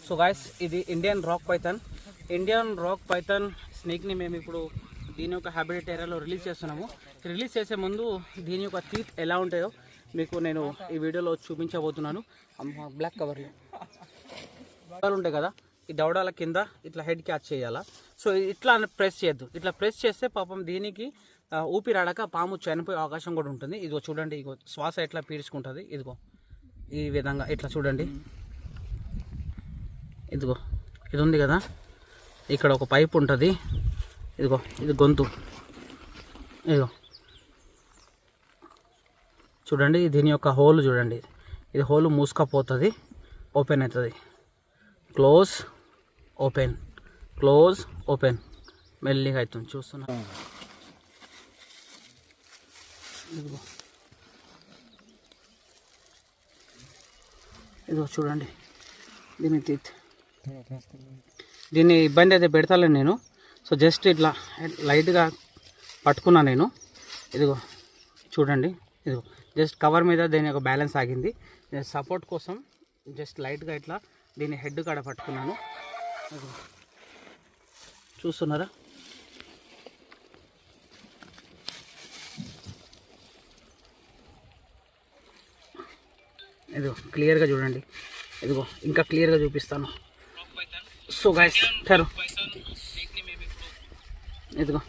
So guys, ఇది Indian rock Python స్నేక్ని మేము ఇప్పుడు దీని యొక్క హ్యాబిటేట్ ఏరియాలో రిలీజ్ చేస్తున్నాము. రిలీజ్ చేసే ముందు దీని యొక్క టీత్ ఎలా ఉంటాయో మీకు నేను ఈ వీడియోలో చూపించబోతున్నాను. బ్లాక్ కవర్లో దవడాలు ఉంటాయి కదా, ఈ దవడాల కింద ఇట్లా హెడ్ క్యాచ్ చేయాలా. సో ఇట్లా ప్రెస్ చేయొద్దు. ఇట్లా ప్రెస్ చేస్తే పాపం దీనికి ఊపిరాడక పాము చనిపోయే అవకాశం కూడా ఉంటుంది. ఇదిగో చూడండి, ఇగో శ్వాస ఎట్లా పీల్చుకుంటుంది. ఇదిగో ఈ విధంగా ఇట్లా చూడండి. ఇదిగో ఇది ఉంది కదా, ఇక్కడ ఒక పైప్ ఉంటుంది. ఇదిగో ఇది గొంతు. ఇదిగో చూడండి, దీని యొక్క హోల్ చూడండి. ఇది హోల్ మూసుకపోతుంది, ఓపెన్ అవుతుంది. క్లోజ్ ఓపెన్ మెల్లిగా అవుతుంది. చూస్తున్నా, ఇదిగో చూడండి దీని టీత్. దీన్ని ఇబ్బంది అయితే పెడతాలేను నేను. సో జస్ట్ ఇట్లా లైట్గా పట్టుకున్నా నేను. ఇదిగో చూడండి, ఇదిగో జస్ట్ కవర్ మీద దీని యొక్క బ్యాలెన్స్ ఆగింది. నేను సపోర్ట్ కోసం జస్ట్ లైట్గా ఇట్లా దీన్ని హెడ్ కాడ పట్టుకున్నాను. చూస్తున్నారా, ఇదిగో క్లియర్గా చూడండి. ఇదిగో ఇంకా క్లియర్గా చూపిస్తాను. సో గైస్, ఇదిగో